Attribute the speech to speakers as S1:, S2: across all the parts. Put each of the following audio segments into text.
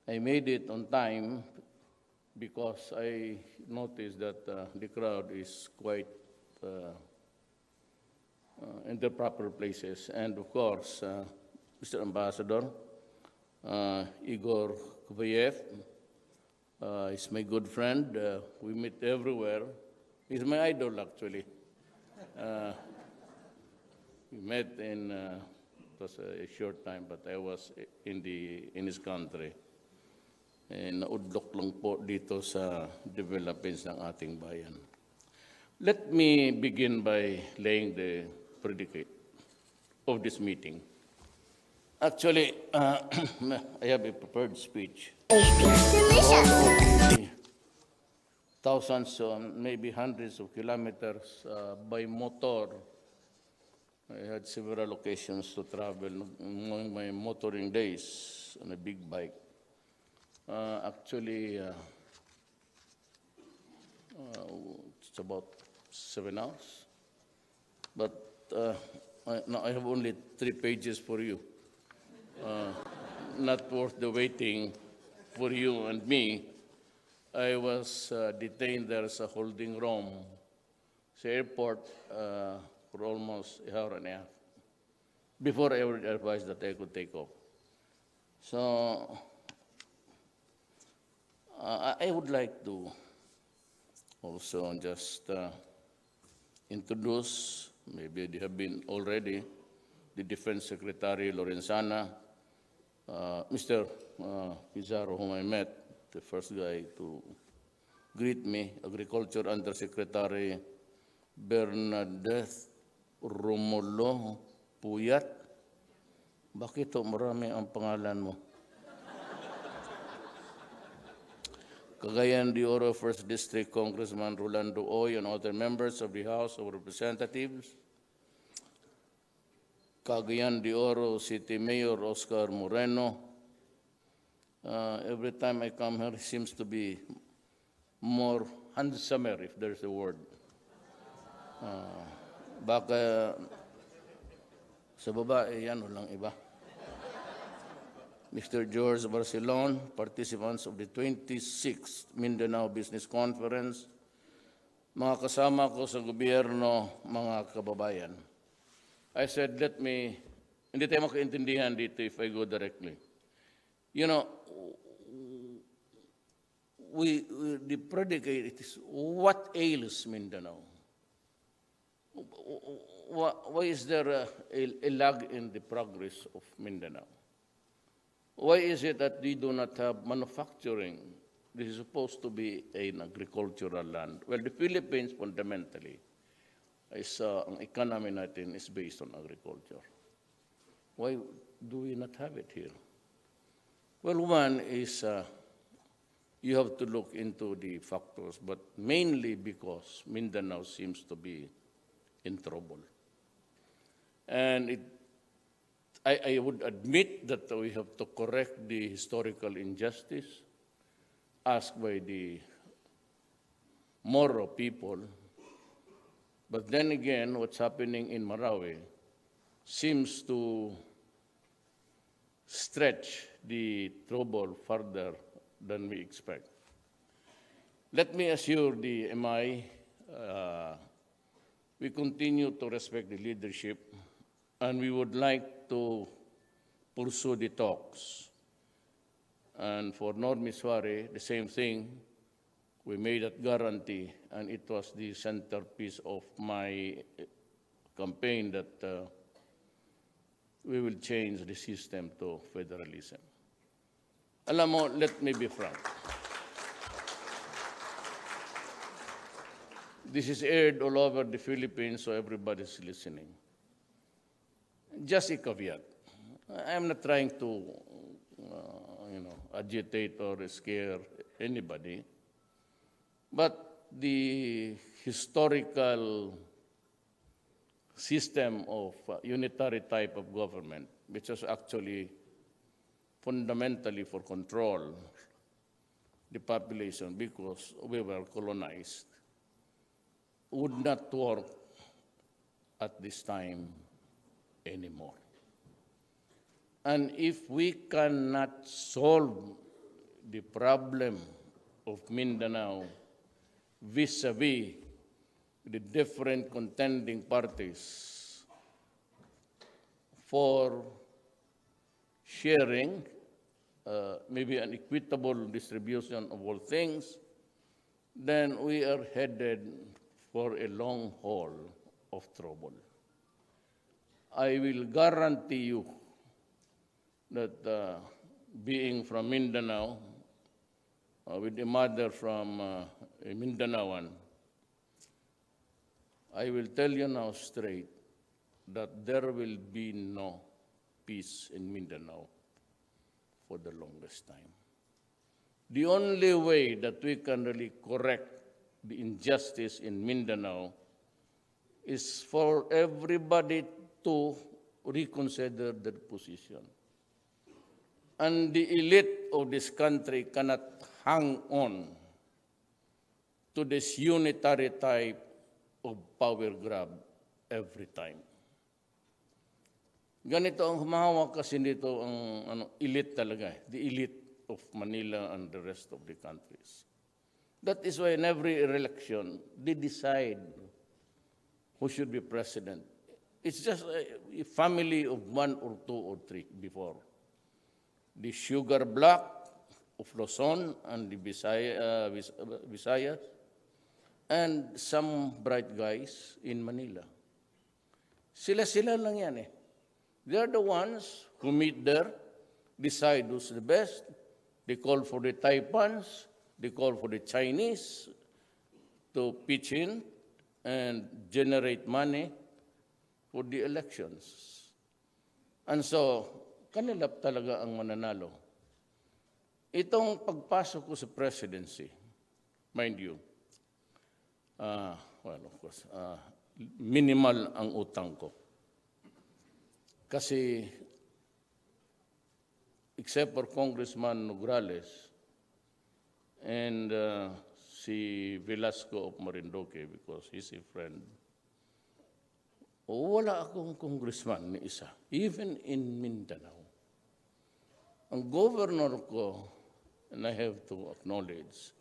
S1: I made it on time because I noticed that the crowd is quite in the proper places. And of course, Mr. Ambassador, Igor Kubayev is my good friend. We meet everywhere. He's my idol, actually. We met in, it was a short time, but I was in his country. Naudlok lang po dito sa developments ng ating bayan. Let me begin by laying the predicate of this meeting. Actually, I have a prepared speech. Thousands, maybe hundreds of kilometers by motor. I had several occasions to travel among my motoring days on a big bike. Actually, it's about 7 hours. But now I have only 3 pages for you. Not worth the waiting for you and me. I was detained there as a holding room sa airport for almost an hour and a half before I was advised that I could take off. So I would like to also just introduce, maybe they have been already, the Defense Secretary Lorenzana, Mr. Pizarro, whom I met, the first guy to greet me, Agriculture Undersecretary Bernadette Romulo Puyat. Bakit to marami ang pangalan mo? Cagayan de Oro First District Congressman Rolando Oy and other members of the House of Representatives. Cagayan de Oro City Mayor Oscar Moreno. Every time I come here, he seems to be more handsomer, if there's a word. Baka sa babae, yan, walang iba. Mr. George Barcelon, participants of the 26th Mindanao Business Conference, mga kasama ko sa gobyerno, mga kababayan. I said, hindi tayo makaintindihan dito if I go directly. You know, the predicate is, what ails Mindanao? Why is there a lag in the progress of Mindanao? Why is it that we do not have manufacturing? This is supposed to be an agricultural land. Well, the Philippines fundamentally is ang economy natin is based on agriculture. Why do we not have it here? Well, one is you have to look into the factors, but mainly because Mindanao seems to be in trouble. And I would admit that we have to correct the historical injustice asked by the Moro people. But then again, what's happening in Marawi seems to stretch the trouble further than we expect. Let me assure the MI, we continue to respect the leadership, and we would like to pursue the talks. And for Normiswari, the same thing. We made that guarantee, and it was the centerpiece of my campaign that we will change the system to federalism. Alam mo, let me be frank. This is aired all over the Philippines, so everybody's listening. Just a caveat. I'm not trying to, agitate or scare anybody, but the historical system of unitary type of government, which was actually fundamentally for control the population because we were colonized, would not work at this time anymore. And if we cannot solve the problem of Mindanao vis-a-vis the different contending parties for sharing maybe an equitable distribution of all things, then we are headed for a long haul of trouble. I will guarantee you that being from Mindanao, with a mother from a Mindanaoan, I will tell you now straight that there will be no peace in Mindanao for the longest time. The only way that we can really correct the injustice in Mindanao is for everybody to reconsider their position. And the elite of this country cannot hang on to this unitary type of power grab every time. Ganito ang humahawak kasi dito ang elite talaga, the elite of Manila and the rest of the countries. That is why in every election, they decide who should be president. It's just a family of 1 or 2 or 3 before. The sugar block of Luzon and the Visayas, and some bright guys in Manila. Sila-sila lang yan eh. They are the ones who meet there, decide who's the best. They call for the Taipans, they call for the Chinese to pitch in and generate money for the elections. And so, kanila talaga ang mananalo. Itong pagpasok ko sa presidency, mind you, well, of course, minimal ang utang ko. Kasi, except for Congressman Nograles and si Velasco of Marinduque, because he's a friend, wala akong congressman ni isa, even in Mindanao. Ang governor ko, and I have to acknowledge,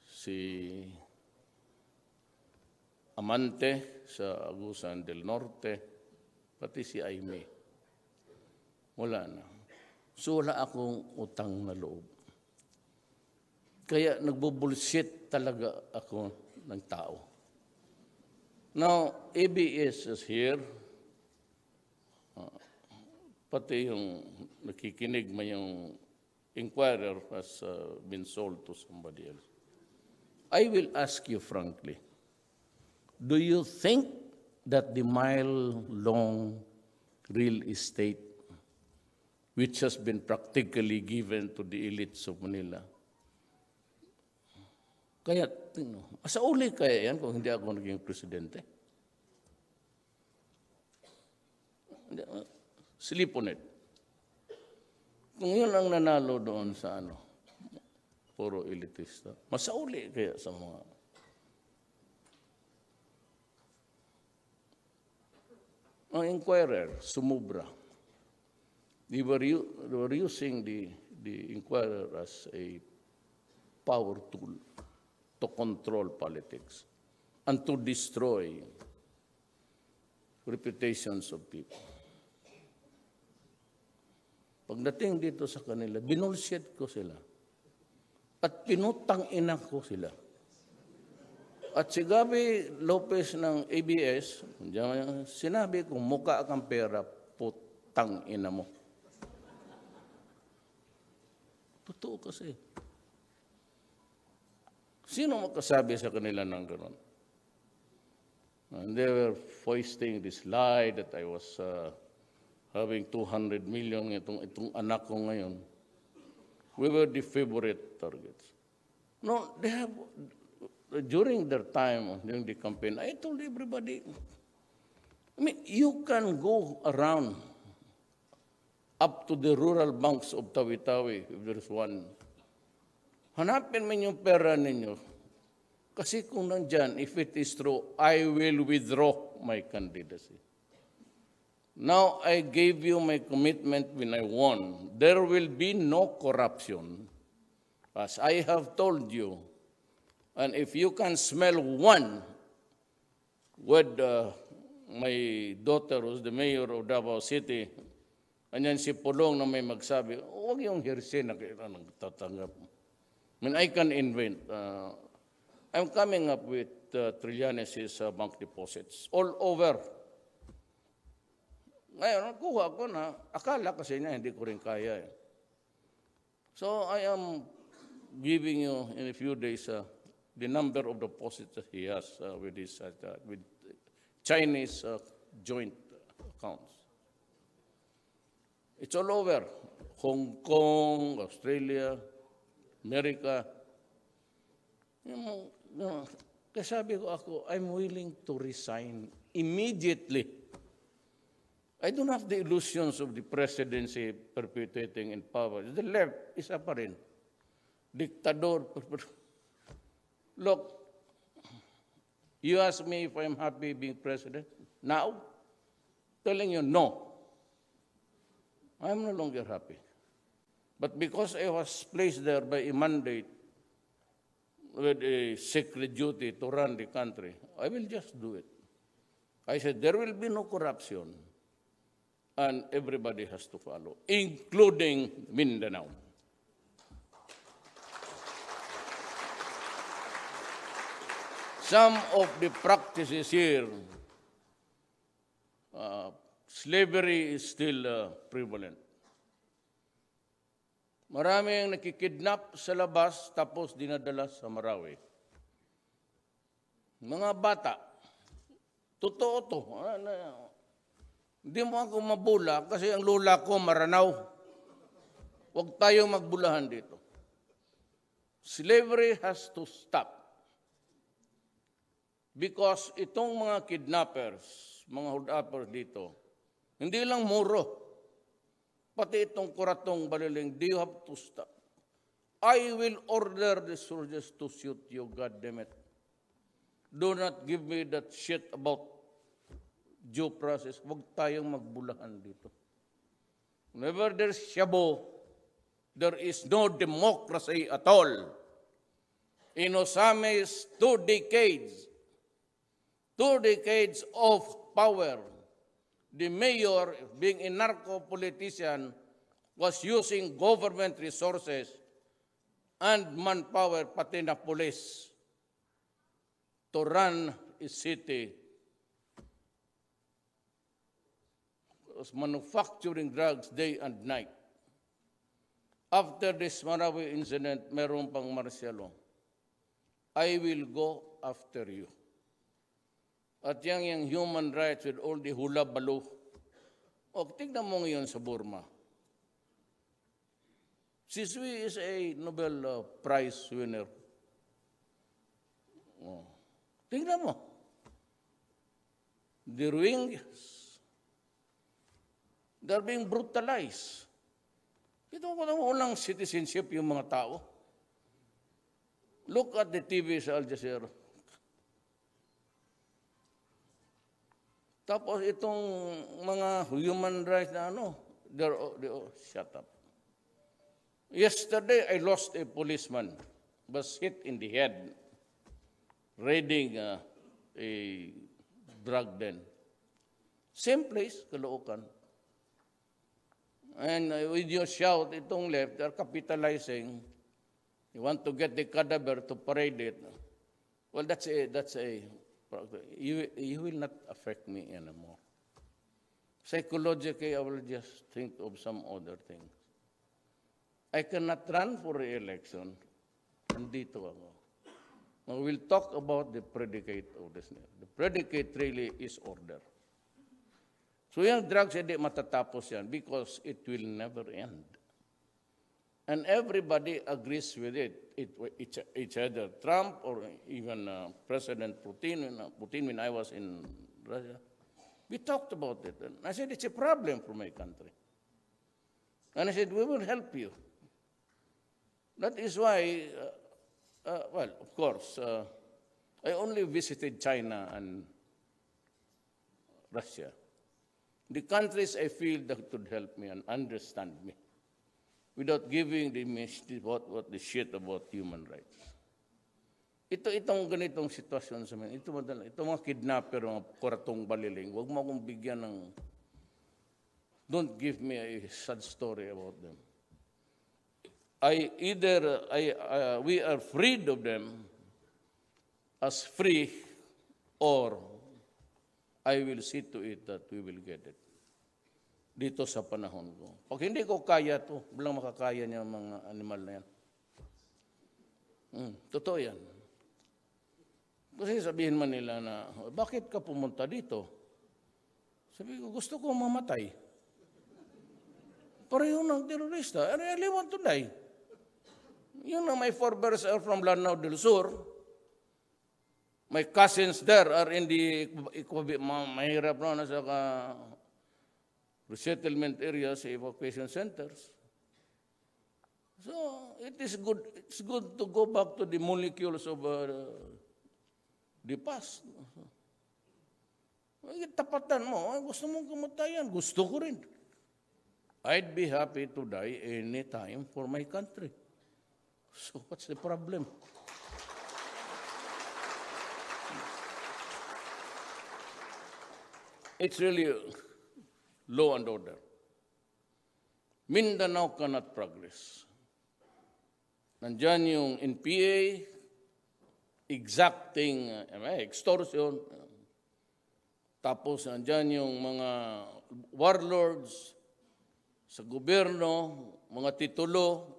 S1: si Amante sa Agusan del Norte, pati si Aimee. Wala na. So wala akong utang na loob. Kaya nagbo-bullshit talaga ako ng tao. Now, ABS is here. Pati yung nakikinig may yung inquirer has been sold to somebody else. I will ask you frankly, do you think that the mile-long real estate, which has been practically given to the elites of Manila, kaya, sa uli kaya yan kung hindi ako naging presidente? Sleep on it. Kung yun ang nanalo doon sa puro elitista, masauli kaya sa mga ang inquirer, sumubra. They were using the inquirer as a power tool to control politics and to destroy reputations of people. Pagdating dito sa kanila, binulshit ko sila. At pinutang ina ko sila. At si Gabi Lopez ng ABS, sinabi ko, mukha kang pera, putang ina mo. Totoo kasi. Sino makasabi sa kanila ng gano'n? And they were foisting this lie that I was having 200 million itong anak ko ngayon. We were the favorite targets. No, they have, during their time, during the campaign, I told everybody, I mean, you can go around up to the rural banks of Tawi-Tawi, if there is one. Hanapin mo yung pera ninyo. Kasi kung nandyan, if it is true, I will withdraw my candidacy. Now, I gave you my commitment when I won. There will be no corruption As I have told you, and if you can smell one with my daughter who's the mayor of Davao City, anyan si Pulong na may magsabi, huwag yung hearsay na nagtatanggap. I mean, I can invent. I'm coming up with Trillanes' bank deposits all over. Ngayon, kuha ko na, akala kasi niya hindi ko rin kaya. So I am giving you in a few days the number of deposits that he has with Chinese joint accounts. It's all over. Hong Kong, Australia, America. Kaya sabi ko ako, I'm willing to resign immediately. I don't have the illusions of the presidency perpetuating in power. The left, isa pa rin. Diktador. Look, you ask me if I'm happy being president now? Telling you no. I'm no longer happy. But because I was placed there by a mandate with a sacred duty to run the country, I will just do it. I said, there will be no corruption, and everybody has to follow, including Mindanao. Some of the practices here, slavery is still prevalent. Maraming nakikidnap sa labas tapos dinadala sa Marawi. Mga bata, totoo to. Hindi mo ako mabula kasi ang lula ko maranaw. Huwag tayong magbulahan dito. Slavery has to stop. Because itong mga kidnappers, mga hold-uppers dito, hindi lang muro. Pati itong kuratong baliling, you have to stop. I will order the soldiers to shoot you, goddammit. Do not give me that shit about due process. Huwag tayong magbulahan dito. Whenever there's shabu, there is no democracy at all. In Osame's 2 decades of power, the mayor, being a narco-politician, was using government resources and manpower, pati na police, to run a city. Was manufacturing drugs day and night. After this Marawi incident, meron pang martial law. I will go after you. At yung human rights with all the hula-balo. O, tignan mo ngayon sa Burma. Si Sui is a Nobel Prize winner. O, tignan mo. The Rohingyas, they're being brutalized. Ito ko na walang citizenship yung mga tao. Look at the TV sa Al Jazeera. Tapos itong mga human rights na they're shut up. Yesterday, I lost a policeman, was hit in the head, raiding a drug den. Same place, Caloocan. And with your shout, itong left, they're capitalizing. You want to get the cadaver to parade it. Well, that's a you will not affect me anymore. Psychologically, I will just think of some other things. I cannot run for re-election. Nandito ako. Now, we'll talk about the predicate of this. The predicate really is order. So yung drugs, hindi matatapos yan because it will never end. And everybody agrees with it. It's either Trump or even President Putin when I was in Russia. We talked about it. And I said, it's a problem for my country. And I said, we will help you. That is why, well, of course, I only visited China and Russia. The countries I feel that could help me and understand me. without giving the message what the shit about human rights. Itong ganitong sitwasyon sa amin, ito mga kidnapper, mga kuratong baliling, huwag mo akong bigyan ng, don't give me a sad story about them. We are freed of them as free, or I will see to it that we will get it. Dito sa panahon ko. Pag hindi ko kaya to, walang makakaya niya mga animal na yan. Totoo yan. Kasi sabihin man nila na, bakit ka pumunta dito? Sabi ko, gusto ko mamatay. Pareho ng terorista. I really want to die. Yun na, my forebears are from Lanao del Sur. My cousins there are in the, mahirap na nasa resettlement areas, evacuation centers. So, it's good to go back to the molecules of the past. Tapatan mo, gusto mong kamatayan, gusto ko rin. I'd be happy to die anytime for my country. So, what's the problem? It's really law and order. Mindanao cannot progress. Nandyan yung NPA, exacting extortion, tapos nandyan yung mga warlords sa gobyerno, mga titulo,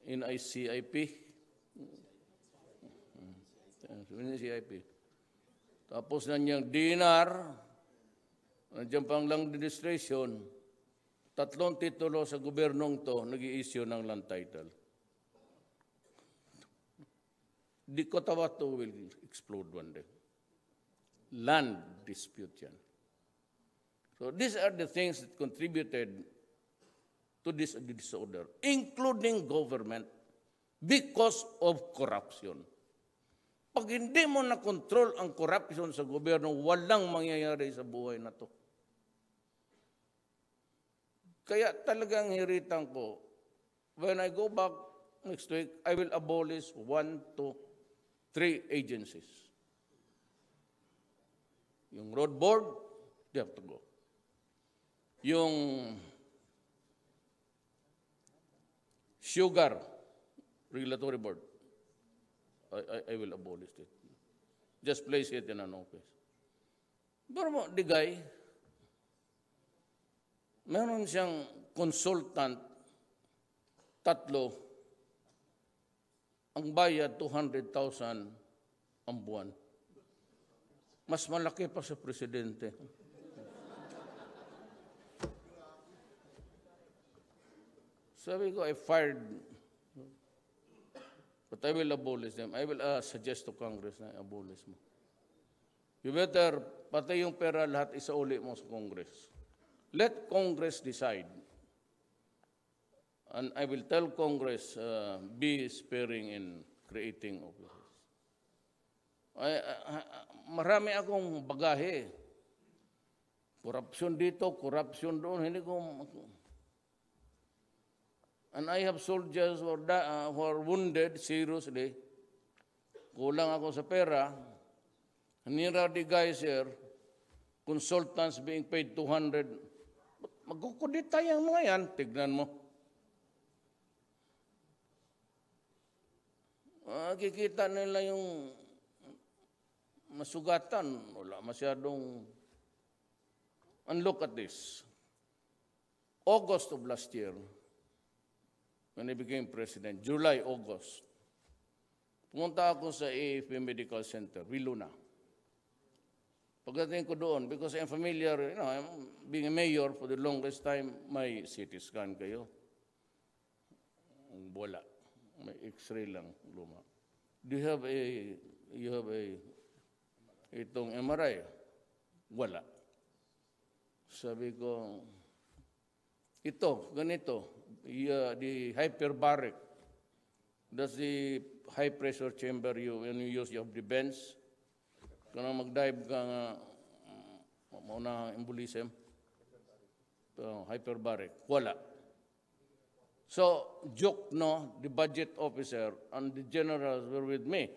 S1: NICIP. Tapos nanyang dinar, nandiyan pang lang administration, 3 titulo sa gobyernong to, nag-i-issue ng land title. The Cotabato will explode one day. Land dispute yan. So these are the things that contributed to this disorder, including government, because of corruption. Pag hindi mo na-control ang corruption sa gobyerno, walang mangyayari sa buhay na to. Kaya talagang hiritan ko, when I go back next week, I will abolish 1 to 3 agencies. Yung road board, they have to go. Yung sugar regulatory board, I will abolish it. Just place it in an office. Pero the guy, meron siyang consultant, 3, ang bayad 200,000 ang buwan. Mas malaki pa sa presidente. Sabi ko, I fired, but I will abolish them. I will suggest to Congress na abolish mo. You better, pati yung pera lahat isauli mo sa Congress. Let Congress decide. And I will tell Congress, be sparing in creating offices. Marami akong bagahe. Korupsyon dito, korupsyon doon. Hindi ko... And I have soldiers who are wounded seriously. Kulang ako sa pera. And here are the guys here, consultants being paid 200. Magkukudita yung mga yan. Tignan mo. Kikita nila yung masugatan. Wala masyadong... And look at this. August of last year, when I became president, July, August, pumunta ako sa AFP Medical Center, Wiluna. Pagdating ko doon, because I'm familiar, I'm being a mayor for the longest time, may CT scan kayo. Wala. May X-ray lang, luma. Do you have itong MRI? Wala. Sabi ko, ito, ganito, the hyperbaric, that's the high pressure chamber when you use your the vents. Kung mag-dive ka nga, mauna embolism. hyperbaric. Wala. So, joke, no, the budget officer and the generals were with me.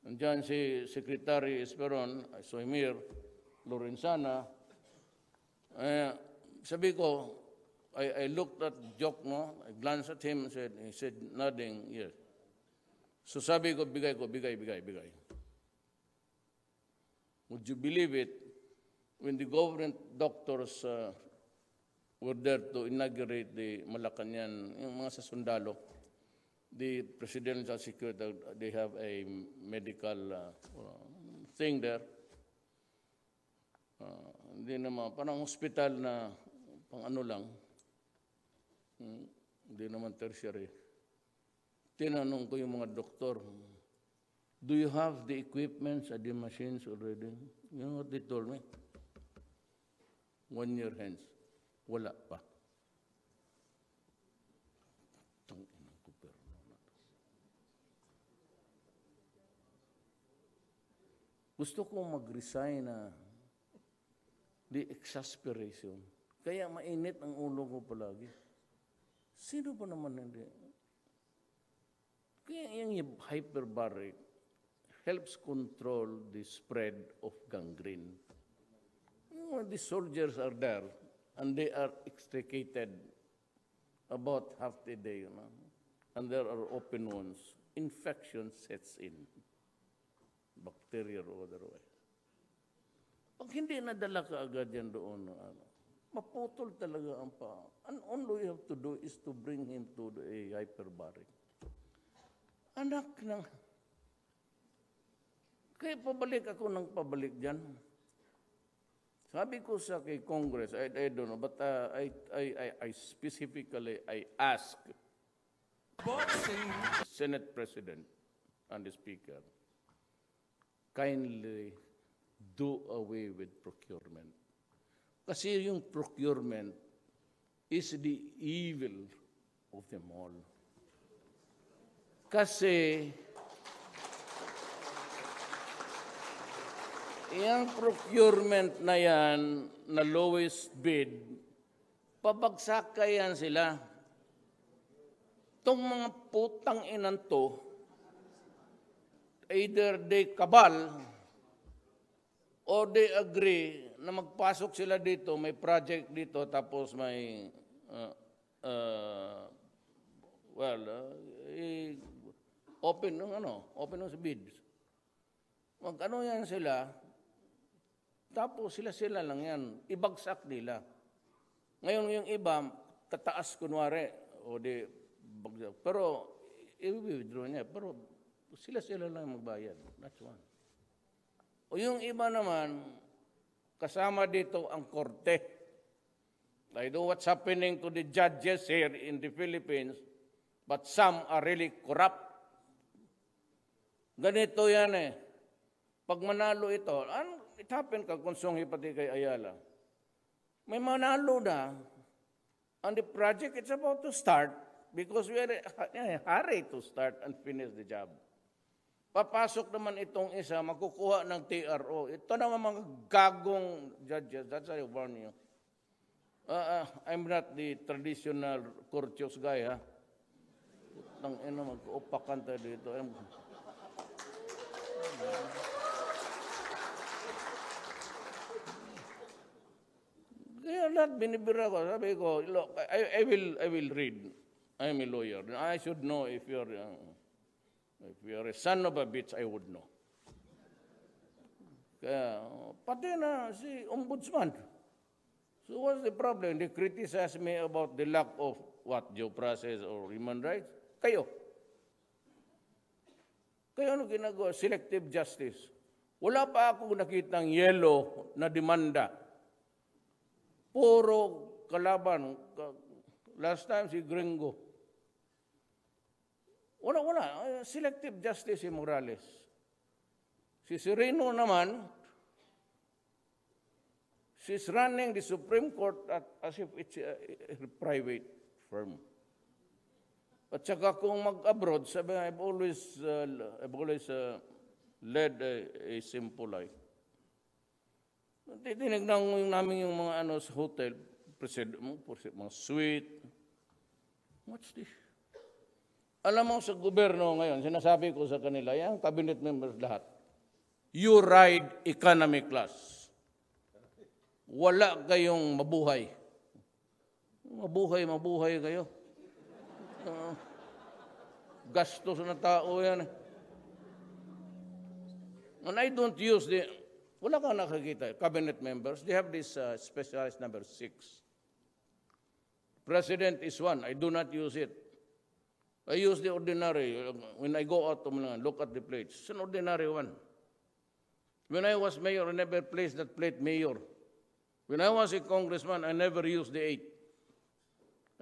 S1: Nandiyan si Secretary Esperon, Soimir, Lorenzana. Sabi ko, I looked at Joke, no? I glanced at him and he said, nodding, yes. So sabi ko, bigay. Would you believe it? When the government doctors were there to inaugurate the Malacanang, yung mga sa sundalo, the presidential security, they have a medical thing there. Hindi naman, parang hospital na pang ano lang. Hindi naman tertiary. Tinanong ko yung mga doktor, do you have the equipments and the machines already? You know what they told me? 1 year hence. Wala pa. Gusto ko mag-resign na the exasperation. Kaya mainit ang ulo ko palagi. Sino ba naman hindi? Kaya yung hyperbaric helps control the spread of gangrene. When the soldiers are there and they are extricated about half the day, and there are open wounds, infection sets in, bacterial or otherwise. Pag hindi nadala ka agad yan doon, maputol talaga ang paa. And all we have to do is to bring him to a hyperbaric. Anak na. Kaya pabalik ako ng pabalik dyan. Sabi ko sa kay Congress, I don't know, but I specifically, I asked Senate President and the Speaker, kindly do away with procurement. Kasi yung procurement is the evil of them all. Kasi yung procurement na yan, na lowest bid, pabagsakan sila. Itong mga putang inan to, either they kabal or they agree na magpasok sila dito, may project dito, tapos may, open ng bids. Mag-ano yan sila, tapos sila lang yan, ibagsak nila. Ngayon yung iba, tataas kunwari, o di, bagsak. Pero, i-withdraw niya, pero sila lang magbayad. That's one. O yung iba naman, kasama dito ang korte. I know what's happening to the judges here in the Philippines, but some are really corrupt. Ganito yan eh. Pag manalo ito, it happened kagkonsong pati kay Ayala. May manalo na, and the project it's about to start because we are hurry to start and finish the job. Papasok naman itong isa, makukuha ng TRO. Ito naman mga gagong judges. That's why I warn you. I'm not the traditional courteous guy, ha? Mag-upakan tayo dito. Kaya lahat binibira ko. Sabi ko, look, I will read. I'm a lawyer. I should know if you're a son of a bitch, I would know. Kaya, pati na si Ombudsman. So what's the problem? They criticize me about the lack of due process or human rights? Kayo. Kaya ano ginagawa? Selective justice. Wala pa ako nakitang yellow na demanda. Puro kalaban. Last time si Gringo. Wala. Selective justice si Morales. Si Sereno naman, she's running the Supreme Court as if it's a private firm. At saka kung mag-abroad, sabi, I've always led a simple life. Tinignan namin yung mga sa hotel, mga suite. What's this? Alam mo, sa gobyerno ngayon, sinasabi ko sa kanila, yung cabinet members lahat, you ride economy class. Wala kayong mabuhay. Mabuhay kayo. Gastos na tao yan. And I don't use wala kang nakakita, cabinet members, they have this specialized number 6. President is 1, I do not use it. I use the ordinary. When I go out to look at the plates, it's an ordinary one. When I was mayor, I never placed that plate mayor. When I was a congressman, I never used the 8.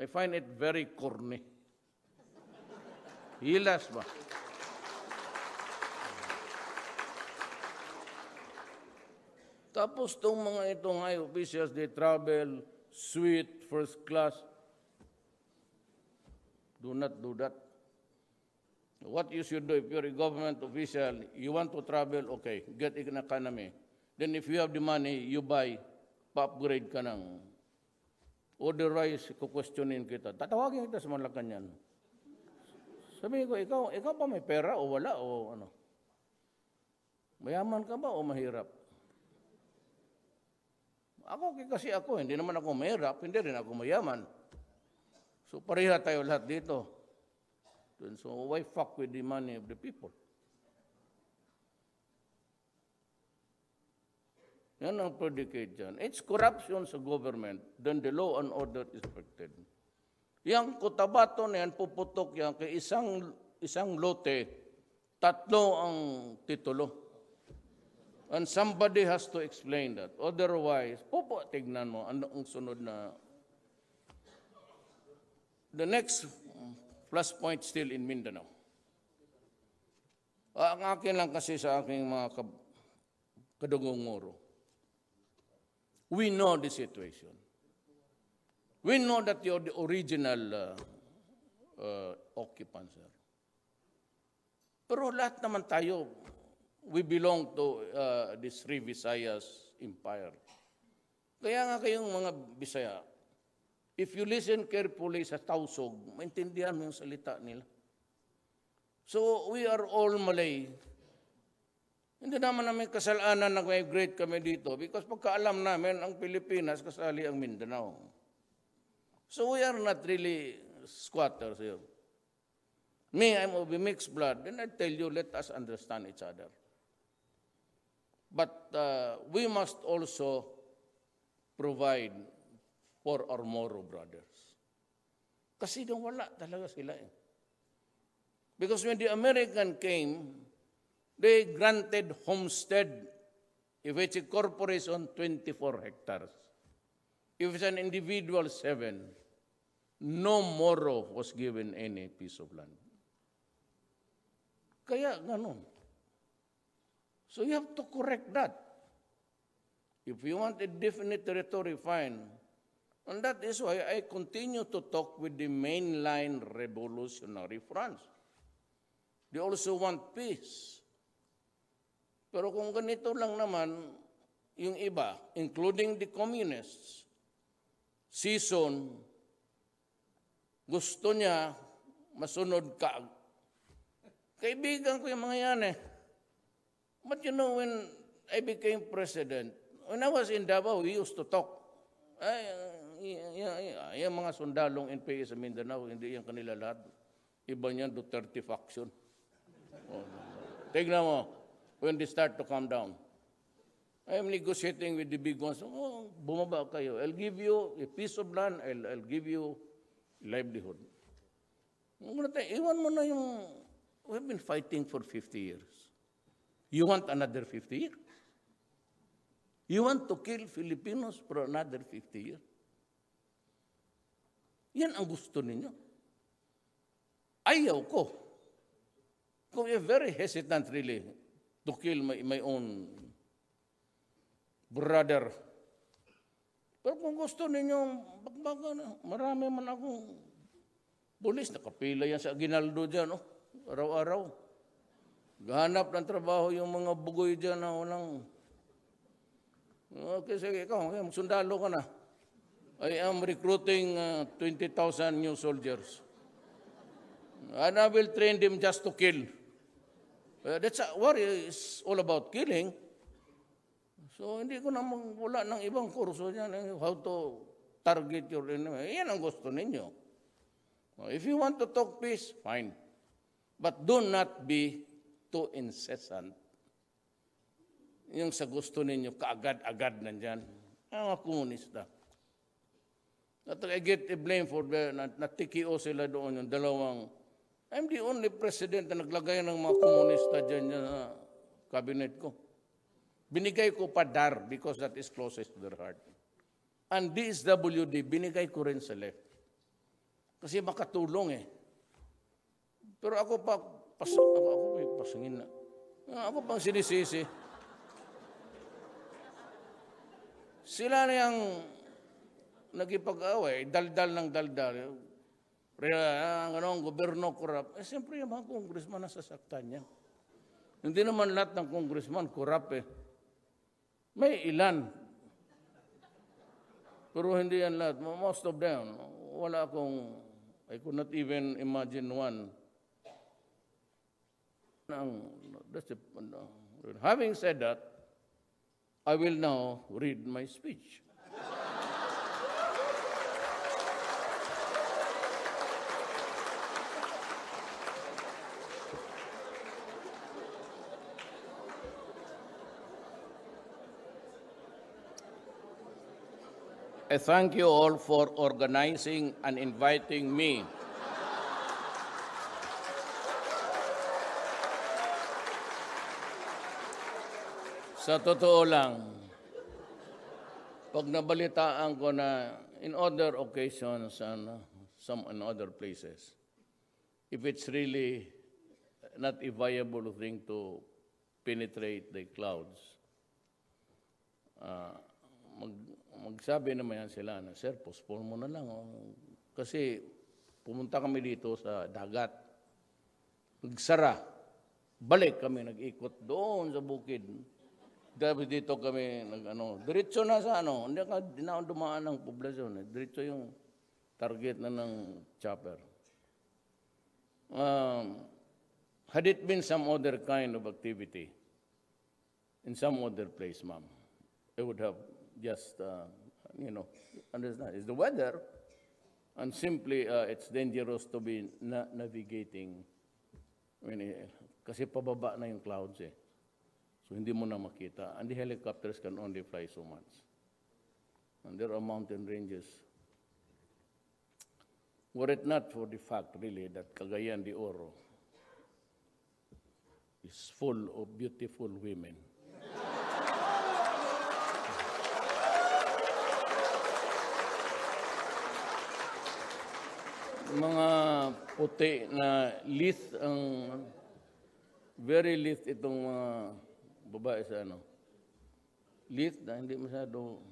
S1: I find it very corny. Hilas ba? Tapos itong mga high officials, they travel, suite, first class. Do not do that. What you should do if you're a government official, you want to travel, okay, get an economy. Then if you have the money, you buy, pa-upgrade ka ng. Otherwise, kukwestiyonin kita. Tatawagin kita sa Malacanang. Sabihin ko, ikaw pa may pera o wala o ano? Mayaman ka ba o mahirap? Kasi ako, hindi naman ako mahirap, hindi rin ako mayaman. So pareha tayo lahat dito. So why fuck with the money of the people? Yan ang predicate dyan. It's corruption sa government, then the law and order is affected. Yang Cotabato na yan, puputok yan, kay isang lote, 3 ang titulo. And somebody has to explain that. Otherwise, tignan mo, ano ang sunod na. The next plus point still in Mindanao. Ang akin lang kasi sa aking mga kadugong ngoro. We know the situation. We know that you're the original occupants. Pero lahat naman tayo, we belong to the Sri Visayas Empire. Kaya nga kayong mga Bisaya, if you listen carefully sa Tausog, maintindihan mo yung salita nila. So we are all Malay. Hindi naman namin kasalanan na migrate kami dito because pagkaalam namin ang Pilipinas, kasali ang Mindanao. So we are not really squatters here. Me, I'm of a mixed blood, then I tell you, let us understand each other. But we must also provide for our Moro brothers. Kasi nung wala talaga sila eh. Because when the American came, they granted homestead, if it's a corporation, 24 hectares. If it's an individual, 7. No Moro was given any piece of land. Kaya ganun. So you have to correct that. If you want a definite territory, fine. And that is why I continue to talk with the mainline revolutionary fronts. They also want peace. Pero kung ganito lang naman, yung iba, including the communists, season, gusto niya masunod ka. Kaibigan ko yung mga yan eh. But you know, when I became president, when I was in Davao, we used to talk. Yung mga sundalong NPA sa Mindanao, hindi yan kanila lahat. Iba niyan, Duterte faction. Tignan mo, when they start to calm down. I am negotiating with the big ones. Bumaba kayo. I'll give you a piece of land, I'll give you livelihood. Iwan mo na yung, we've been fighting for 50 years. You want another 50 years? You want to kill Filipinos for another 50 years? Yan ang gusto ninyo. Ayaw ko. I'm very hesitant really to kill my own brother. Pero kung gusto ninyo, bagbaga, marami man akong pulis, nakapila yan sa Aguinaldo dyan, araw-araw. Gahanap ng trabaho yung mga bugoy dyan na walang... Okay, sige, ikaw, magsundalo ka na. I am recruiting 20,000 new soldiers. And I will train them just to kill. That's war is all about killing. So hindi ko naman wala ng ibang kurso niyan, how to target your enemy. Yan ang gusto ninyo. If you want to talk peace, fine. But do not be too incessant. Yung sa gusto ninyo, kaagad-agad nandyan. Ang mga komunista. At I get a blame for the, natikio sila doon yung dalawang, I'm the only president na naglagay ng mga komunista dyan sa cabinet ko. Binigay ko pa DAR because that is closest to their heart. And DSWD, binigay ko rin sa left. Kasi makatulong eh. Pero ako pa, ako may pasangin na. Ako pang sinisisi. Sila na yung nagipag-away, daldal ng daldal. Ang gobyerno korap. Siyempre yung mga congressman nasasaktan yan. Hindi naman lahat ng congressman korap eh. May ilan. Pero hindi yan lahat. Most of them, wala akong, I could not even imagine one. Having said that, I will now read my speech. I thank you all for organizing and inviting me. Sa totoo lang, pag nabalitaan ko na in other occasions and some in other places, if it's really not a viable thing to penetrate the clouds, magsabi naman yan sila na, sir, postpone mo na lang. Oh. Kasi pumunta kami dito sa dagat. Nagsara. Balik kami, nag-ikot doon sa bukid. Dahil dito kami, diretso na sa hindi na dumaan ng poblasyon. Diretso yung target na ng chopper. Had it been some other kind of activity, in some other place, ma'am, I would have just, understand. It's the weather, and simply it's dangerous to be navigating. Kasi pababa na yung clouds eh. So hindi mo na makita. And the helicopters can only fly so much. And there are mountain ranges. Were it not for the fact, really, that Cagayan de Oro is full of beautiful women. Mga puti na lith ang very lith itong mga babae sa lith na hindi masyado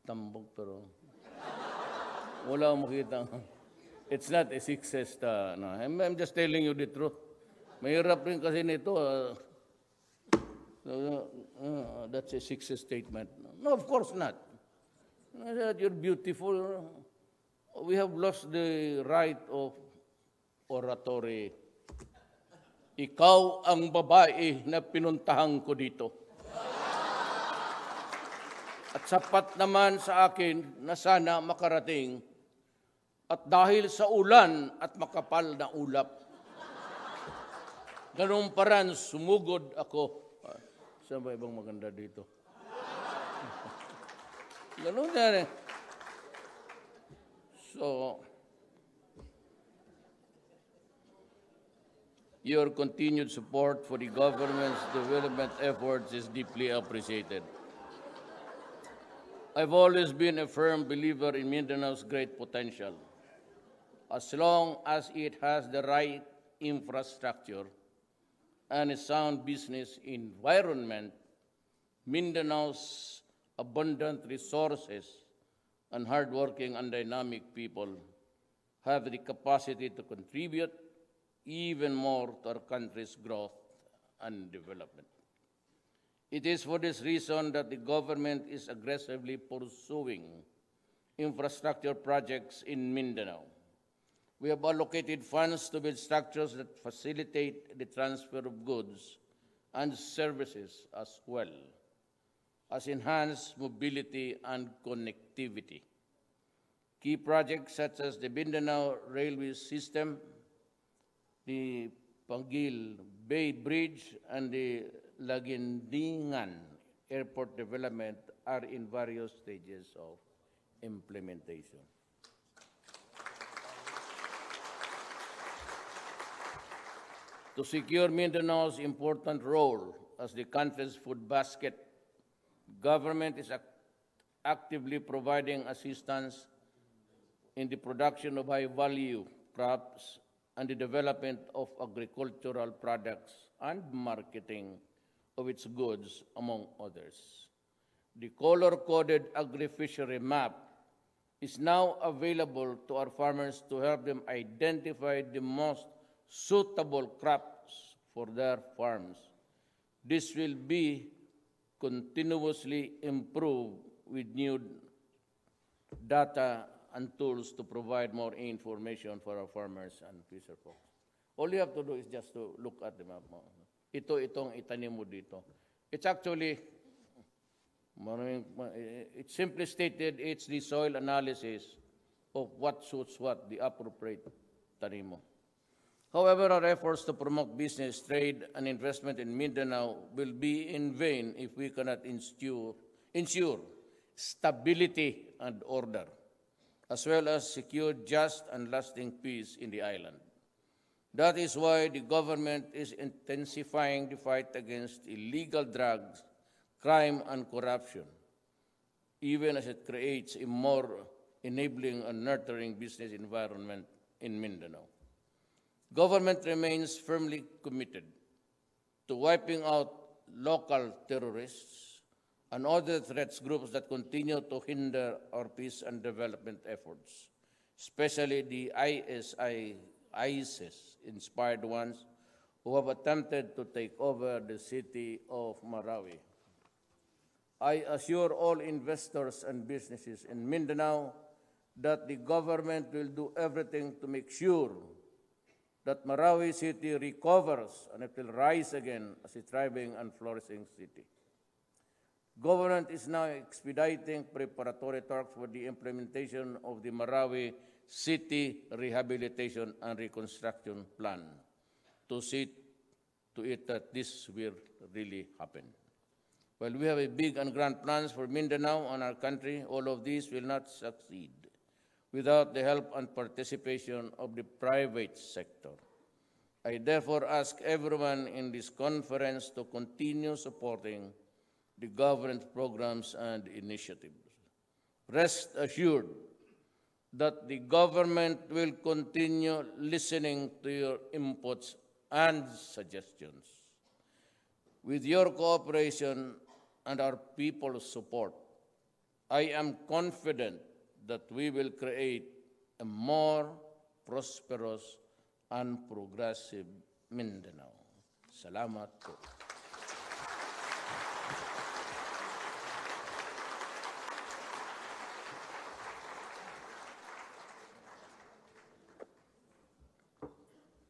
S1: tambok pero wala akong makita. It's not a success. I'm just telling you the truth. Mahirap rin kasi nito. That's a success statement. No, of course not. You're beautiful. We have lost the right of oratory. Ikaw ang babae na pinuntahan ko dito. At sapat naman sa akin na sana makarating. At dahil sa ulan at makapal na ulap, ganun paran sumugod ako. Saan ba ibang maganda dito? Ganun yan eh. So, your continued support for the government's development efforts is deeply appreciated. I've always been a firm believer in Mindanao's great potential. As long as it has the right infrastructure and a sound business environment, Mindanao's abundant resources and hardworking and dynamic people have the capacity to contribute even more to our country's growth and development. It is for this reason that the government is aggressively pursuing infrastructure projects in Mindanao. We have allocated funds to build structures that facilitate the transfer of goods and services as well as enhance mobility and connectivity. Key projects such as the Mindanao Railway System, the Pangil Bay Bridge, and the Laguindingan Airport development are in various stages of implementation. To secure Mindanao's important role as the country's food basket, government is actively providing assistance in the production of high-value crops and the development of agricultural products and marketing of its goods, among others. The color-coded agri-fishery map is now available to our farmers to help them identify the most suitable crops for their farms. This will be continuously improved with new data and tools to provide more information for our farmers and fisher folks. All you have to do is just to look at the map. Itong itanim mo dito. It's actually, it's simply stated, it's the soil analysis of what suits what, the appropriate tanim mo. However, our efforts to promote business, trade, and investment in Mindanao will be in vain if we cannot ensure stability and order, as well as secure just and lasting peace in the island. That is why the government is intensifying the fight against illegal drugs, crime, and corruption, even as it creates a more enabling and nurturing business environment in Mindanao. Government remains firmly committed to wiping out local terrorists and other threats groups that continue to hinder our peace and development efforts, especially the ISIS-inspired ones who have attempted to take over the city of Marawi. I assure all investors and businesses in Mindanao that the government will do everything to make sure that Marawi City recovers and it will rise again as a thriving and flourishing city. Government is now expediting preparatory talks for the implementation of the Marawi City Rehabilitation and Reconstruction Plan to see to it that this will really happen. While we have a big and grand plans for Mindanao and our country, all of these will not succeed without the help and participation of the private sector. I therefore ask everyone in this conference to continue supporting the government programs and initiatives. Rest assured that the government will continue listening to your inputs and suggestions. With your cooperation and our people's support, I am confident that we will create a more prosperous and progressive Mindanao. Salamat po.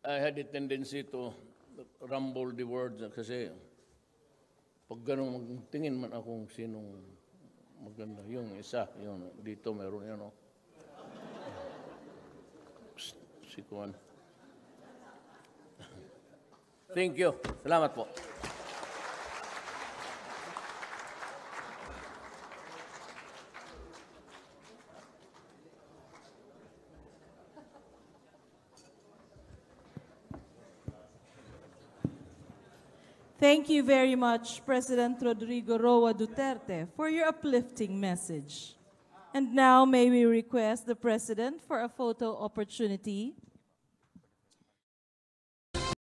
S1: I had a tendency to rumble the words kasi pag ganun tingin man akong sinong maganda. Yung isa, yung dito meron yan, no? Si Kuan. Thank you. Salamat po.
S2: Thank you very much, President Rodrigo Roa Duterte, for your uplifting message. And now may we request the President for a photo opportunity.